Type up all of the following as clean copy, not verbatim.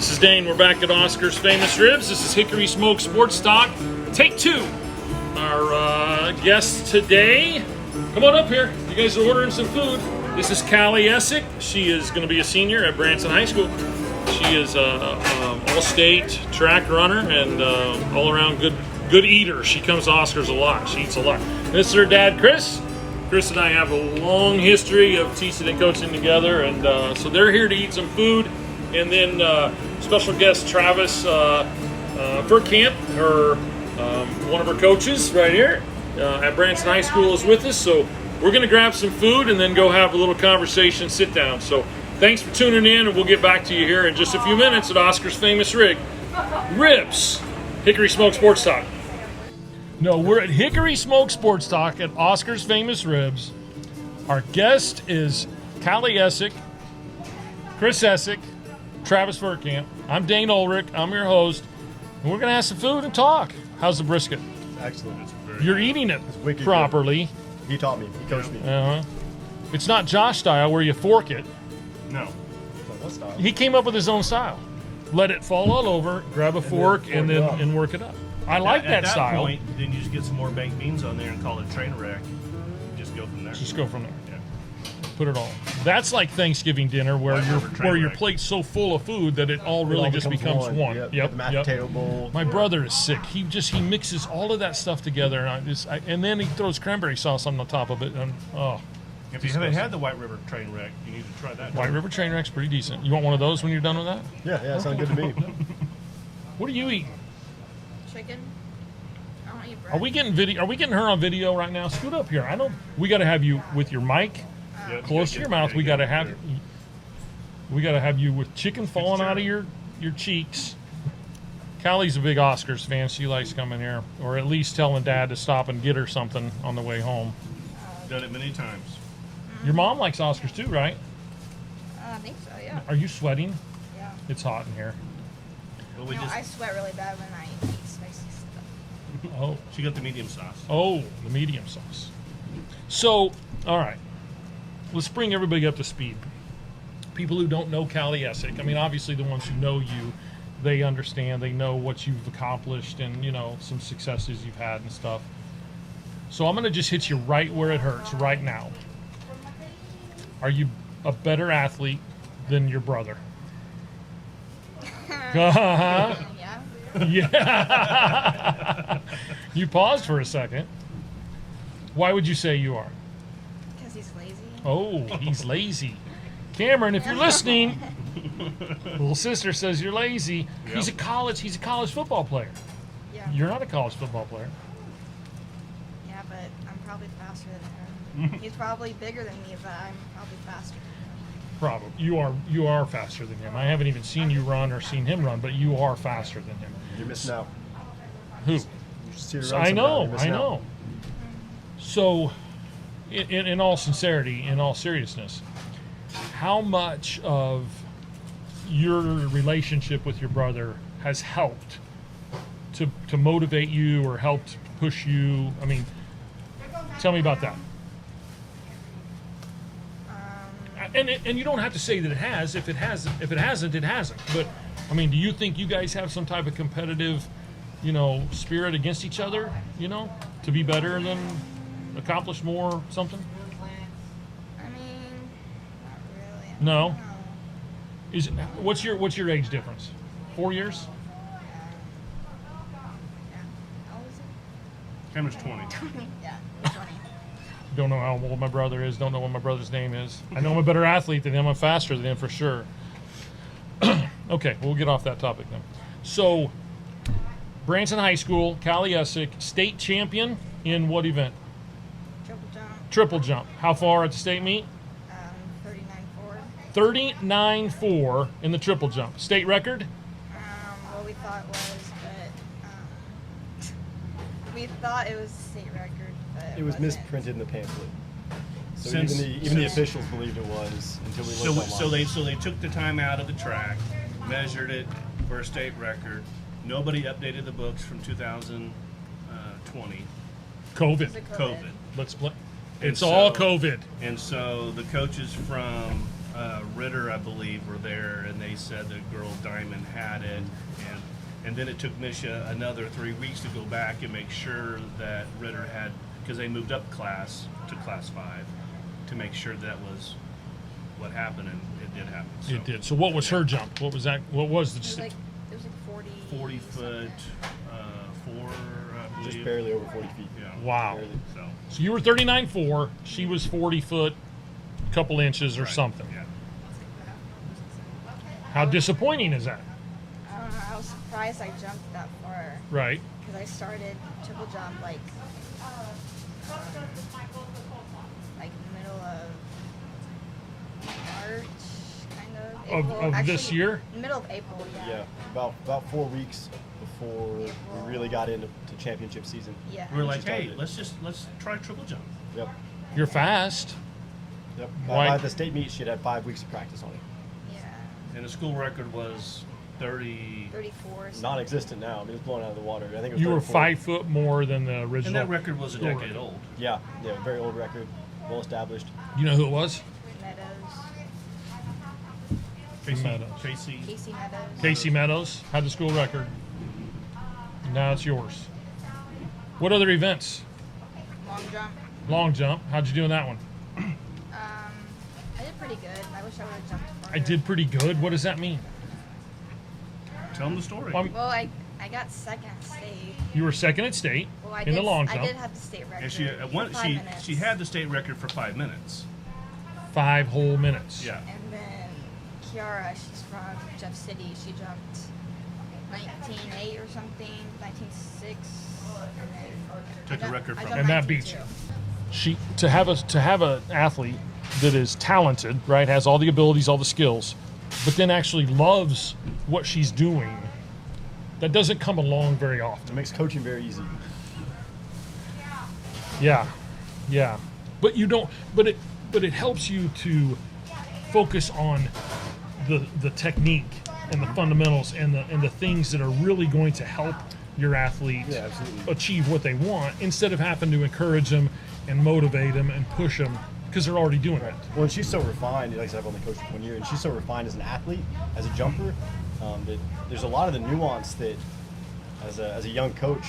This is Dane. We're back at Oscar's Famous Ribs. This is Hickory Smoked Sports Talk. Take 2. Our guest today, come on up here. You guys are ordering some food. This is Cali Essick. She is going to be a senior at Branson High School. She is an all-state track runner and all-around good eater. She comes to Oscar's a lot. She eats a lot. This is her dad, Chris. Chris and I have a long history of teaching and coaching together, and so they're here to eat some food. And then special guest Travis Furtkamp, one of her coaches right here at Branson High School, is with us. So we're going to grab some food and then go have a little conversation, sit down. So thanks for tuning in, and we'll get back to you here in just a few minutes at Oscar's Famous Ribs, Hickory Smoked Sports Talk. No, we're at Hickory Smoked Sports Talk at Oscar's Famous Ribs. Our guest is Cali Essick, Chris Essick, Travis Furtkamp. I'm Dane Ulrich. I'm your host. And we're going to have some food and talk. How's the brisket? Excellent. You're eating it properly. Good. He taught me. He coached me. It's not Josh style where you fork it. No. What style? He came up with his own style. Let it fall all over, grab a fork, and work it up. I like that style. At that point, then you just get some more baked beans on there and call it train wreck. Just go from there. Just go from there. Yeah. Put it all. That's like Thanksgiving dinner where your plate's so full of food that it all really just becomes one. Yep. The mashed potato bowl. My brother is sick. He mixes all of that stuff together, and then he throws cranberry sauce on the top of it. And if you haven't had the White River train wreck, you need to try that. White River train wreck's pretty decent. You want one of those when you're done with that? Yeah, sounds good to me. What are you eating? Chicken. I don't eat bread. Are we getting video? Are we getting her on video right now? Scoot up here. I know we got to have you with your mic close to your mouth. We got to have you with chicken falling out of your cheeks. Callie's a big Oscars fan. She likes coming here, or at least telling Dad to stop and get her something on the way home. Done it many times. Your mom likes Oscars too, right? I think so, yeah. Are you sweating? Yeah. It's hot in here. Well, I sweat really bad when I eat spicy stuff. Oh. She got the medium sauce. Oh, the medium sauce. So, all right. Let's bring everybody up to speed. People who don't know Cali Essick, I mean, obviously the ones who know you, they understand, they know what you've accomplished and, some successes you've had and stuff. So I'm going to just hit you right where it hurts right now. Are you a better athlete than your brother? Yeah. Yeah. You paused for a second. Why would you say you are? Because he's lazy. Oh, he's lazy. Cameron, if you're listening, little sister says you're lazy. Yep. He's a college football player. Yeah. You're not a college football player. Yeah, but I'm probably faster than him. He's probably bigger than me, but I'm probably faster. Probably. You are faster than him. I haven't even seen you run or seen him run, but you are faster than him. You're missing out. Who? You just see her run I know. sometime, you're missing out. So, in all sincerity, in all seriousness, how much of your relationship with your brother has helped to motivate you or helped push you? I mean, tell me about that. And you don't have to say that it has. If it hasn't, it hasn't. But I mean, do you think you guys have some type of competitive, spirit against each other? To be better than accomplish more something? I mean, not really. No. What's your age difference? 4 years? Yeah. How old is it? Cameron's 20. 20. Yeah, 20. Don't know how old my brother is. Don't know what my brother's name is. I know I'm a better athlete than him. I'm faster than him for sure. Okay, we'll get off that topic then. So, Branson High School, Cali Essick, state champion in what event? Triple jump. Triple jump. How far at the state meet? 39.4. 39.4 in the triple jump. State record? What we thought was, but we thought it was state record, but It was wasn't. misprinted in the pamphlet. So even the officials believed it was until we looked online. So they took the time out of the track, measured it for a state record. Nobody updated the books from 2020. COVID. Was it COVID. Let's play. And It's all so- COVID. And so the coaches from Ritter, I believe, were there, and they said the girl Diamond had it, and then it took Misha another 3 weeks to go back and make sure that Ritter had, because they moved up class to class 5, to make sure that was what happened, and it did happen. So. It did. So what was her jump? What was that? What was the? It was like 40 40 foot, 4, I believe. Just barely over 40 feet. Yeah. Wow. Barely. So So you were 39.4. She was 40 foot, couple inches or right, something. Yeah. How disappointing is that? I don't know. I was surprised I jumped that far Right. because I started triple jump like middle of March, kind of. April. Of this year? Middle of April, yeah. Yeah, about 4 weeks before we really got into championship season. Yeah. We were like, Just hey, started. let's try triple jump. Yep. You're fast. Yep. Why- By the state meet, she'd had 5 weeks of practice on it. Yeah. And the school record was 30. 34. something. Non-existent now. I mean, it's blown out of the water. I think it was You were 34. 5 foot more than the And original. that record was a school decade record. old. Yeah, very old record, well established. You know who it was? Meadows. Meadows. Casey. Casey Meadows. Casey Meadows had the school record. Now it's yours. What other events? Long jump. Long jump. How'd you do in that one? I did pretty good. I wish I would have jumped farther. I did pretty good. What does that mean? Tell them the story. Well, Well, I got second at state. you were second at state Well, I in did, the long I jump. did have the state record. and she for at one 5 minutes. she had the state record for 5 minutes. 5 whole minutes. Yeah. And then Kiara, she's from Jeff City. She jumped 19.8 or something, 19.6. And then Took the record I from jumped her. And that beat 19.2. you. She to have an athlete that is talented, right, has all the abilities, all the skills, but then actually loves what she's doing. That doesn't come along very often. It makes coaching very easy. Yeah, yeah, but you don't. But it helps you to focus on the technique and the fundamentals and the things that are really going to help your athlete Yeah, absolutely. achieve what they want, instead of having to encourage them and motivate them and push them because they're already doing it. Well, and she's so refined. Like I said, I've only coached for 1 year, and she's so refined as an athlete, as a jumper, that there's a lot of the nuance that, as a young coach,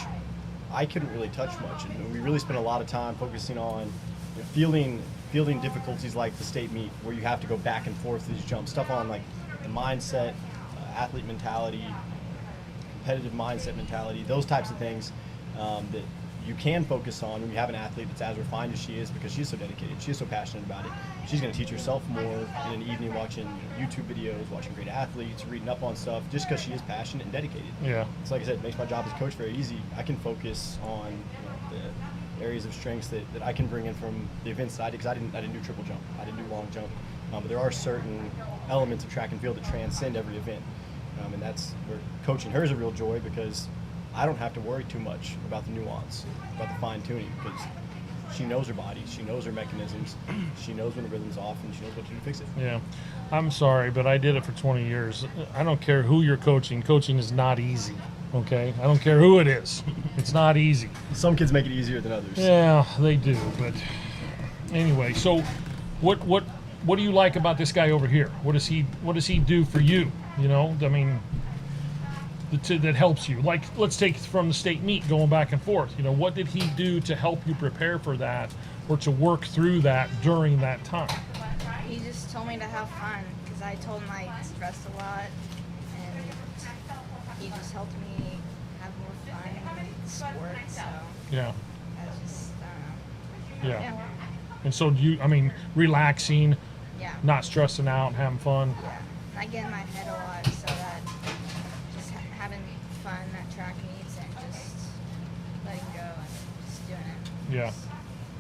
I couldn't really touch much. And we really spent a lot of time focusing on fielding difficulties like the state meet, where you have to go back and forth these jumps, stuff on like the mindset, athlete mentality, competitive mindset mentality, those types of things that you can focus on when you have an athlete that's as refined as she is, because she's so dedicated, she's so passionate about it. She's going to teach herself more in an evening, watching YouTube videos, watching great athletes, reading up on stuff, just because she is passionate and dedicated. Yeah. So like I said, it makes my job as a coach very easy. I can focus on the areas of strengths that I can bring in from the events that I did, because I didn't do triple jump, I didn't do long jump, but there are certain elements of track and field that transcend every event, and that's where coaching her is a real joy, because I don't have to worry too much about the nuance, about the fine tuning, because she knows her body, she knows her mechanisms, she knows when the rhythm's off, and she knows what to do to fix it. Yeah, I'm sorry, but I did it for 20 years. I don't care who you're coaching. Coaching is not easy. Okay, I don't care who it is. It's not easy. Some kids make it easier than others. Yeah, they do. But anyway, so what do you like about this guy over here? What does he do for you? You know, I mean, that helps you. Like, let's take from the state meet, going back and forth. You know, what did he do to help you prepare for that, or to work through that during that time? He just told me to have fun, because I told him I stressed a lot, and he just helped me have more fun in sport. So Yeah, I just, I don't know. yeah. And so relaxing, Yeah. not stressing out, and having fun. Yeah. And I get in my head a lot, so that just having fun at track meets and just letting go and just doing it. Yeah. just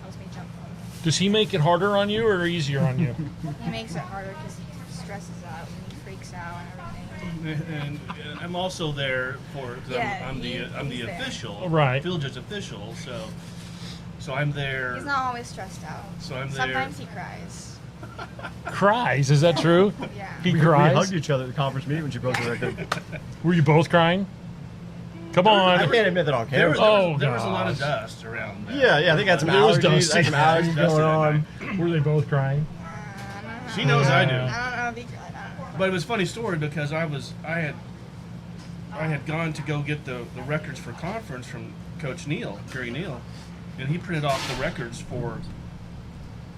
helps me jump forward. Does he make it harder on you or easier on you? He makes it harder because he stresses out and he freaks out and everything. And I'm also there for. Yeah, I'm the he's there. official, Right. Field judge official. So I'm there. He's not always stressed out. So I'm there. Sometimes he cries. Cries? Is that true? Yeah. He We cries? hugged each other at the conference meeting when she broke the record. Were you both crying? Come I on. can't admit that on There camera. was, there was a lot of gosh. dust around. Yeah, I think I had some It was allergies. I dusty. had some allergies Dusty going that on. night. Were they both crying? I don't know. She knows I do. I don't know. But it was a funny story because I had gone to go get the records for conference from Coach Neal, Gary Neal, and he printed off the records for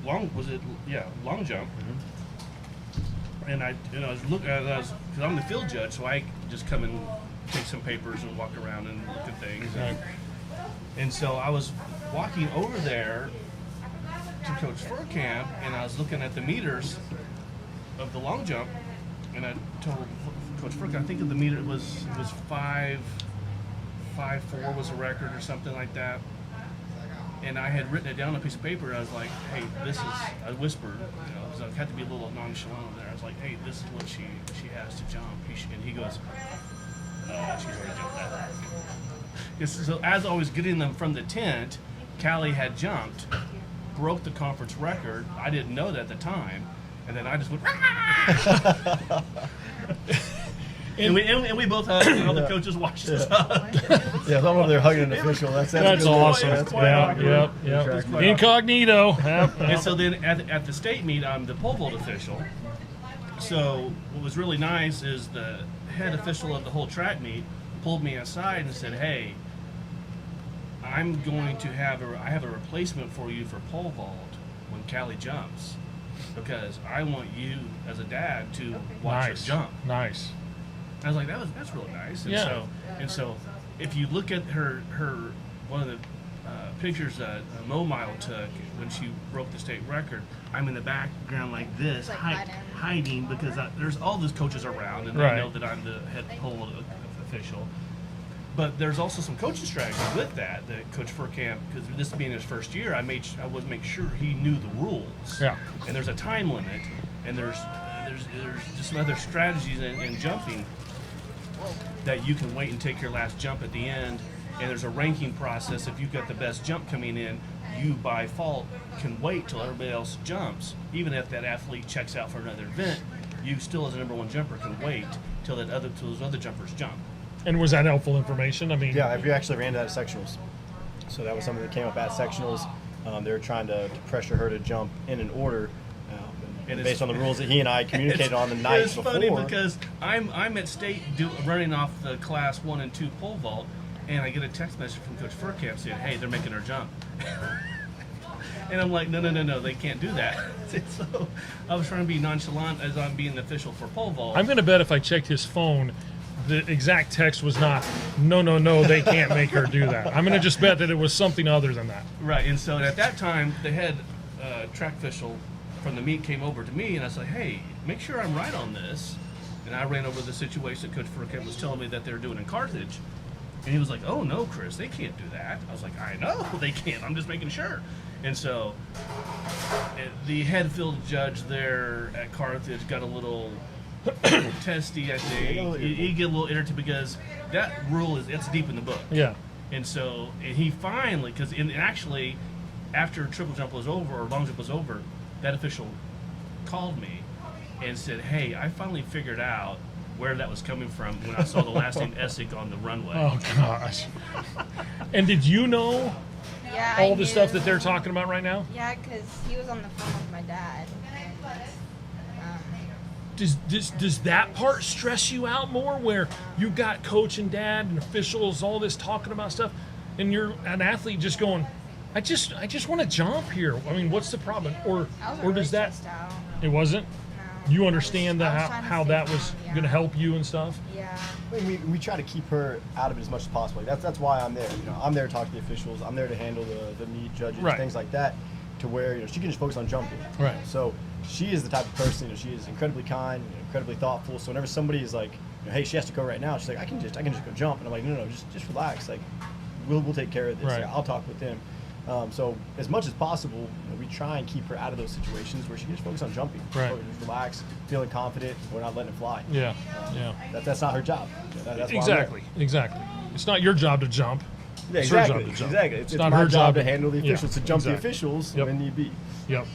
long jump. And I was looking, because I'm the field judge, so I just come and take some papers and walk around and look at things. And so I was walking over there to Coach Furtkamp, and I was looking at the meters of the long jump, and I told Coach Furtkamp, I think the meter was 5.4 was a record or something like that. And I had written it down on a piece of paper, and I was like, hey, I whispered, because I had to be a little nonchalant there. I was like, hey, this is what she has to jump. And he goes, she's already jumped that. So as I was getting them from the tent, Cali had jumped, broke the conference record. I didn't know that at the time. And then I just went, and we both hugged, and all the coaches watched us hug. Yeah, I'm over there hugging an official. That's awesome. That's quite awkward. Yep. Incognito. And so then at the state meet, I'm the pole vault official. So what was really nice is the head official of the whole track meet pulled me aside and said, hey, I'm going to have a replacement for you for pole vault when Cali jumps, because I want you as a dad to watch her jump. Nice. I was like, that's really nice. And so if you look at her one of the pictures that Mile took when she broke the state record, I'm in the background like this, hiding because there's all those coaches around, and they know that I'm the head pole official. But there's also some coaching strategy with that Coach Furtkamp, because this being his first year, I was make sure he knew the rules. Yeah. And there's a time limit, and there's just some other strategies in jumping that you can wait and take your last jump at the end. And there's a ranking process. If you've got the best jump coming in, you by default can wait till everybody else jumps. Even if that athlete checks out for another event, you still as a number one jumper can wait till those other jumpers jump. And was that helpful information? I mean, yeah, we actually ran that at sectionals. So that was something that came up at sectionals. They were trying to pressure her to jump in an order, and based on the rules that he and I communicated on the night before. It's funny because I'm at state running off the class 1 and 2 pole vault, and I get a text message from Coach Furtkamp saying, hey, they're making her jump. And I'm like, no, they can't do that. So I was trying to be nonchalant as I'm being the official for pole vault. I'm going to bet if I checked his phone, the exact text was not, no, they can't make her do that. I'm going to just bet that it was something other than that. Right, and so at that time, the head track official from the meet came over to me, and I was like, hey, make sure I'm right on this. And I ran over the situation Coach Furtkamp was telling me that they were doing in Carthage. And he was like, oh, no, Chris, they can't do that. I was like, I know they can't. I'm just making sure. And so the head field judge there at Carthage got a little testy, I think. He get a little irritated because that rule it's deep in the book. Yeah. And so he finally, because actually after triple jump was over or long jump was over, that official called me and said, hey, I finally figured out where that was coming from when I saw the last name Essick on the runway. Oh, gosh. And did you know all the stuff that they're talking about right now? Yeah, because he was on the phone with my dad. Does that part stress you out more, where you got coach and dad and officials, all this talking about stuff, and you're an athlete just going, I just want to jump here. I mean, what's the problem? Or does that? It wasn't? No. You understand how that was going to help you and stuff? Yeah. I mean, we try to keep her out of it as much as possible. That's why I'm there. I'm there to talk to the officials. I'm there to handle the meet judges, things like that, to where she can just focus on jumping. Right. So she is the type of person. She is incredibly kind, incredibly thoughtful. So whenever somebody is like, hey, she has to go right now, she's like, I can just go jump. And I'm like, no, just relax. Like, we'll take care of this. Right. Like, I'll talk with them. So as much as possible, we try and keep her out of those situations where she can just focus on jumping. Right. Just relax, feeling confident. We're not letting it fly. Yeah. That's not her job. That's exactly. It's not your job to jump. Yeah, it's exactly. her job to jump. Exactly. It's not my her job to handle the officials, to jump exactly. the officials Yep. when need be. Yep.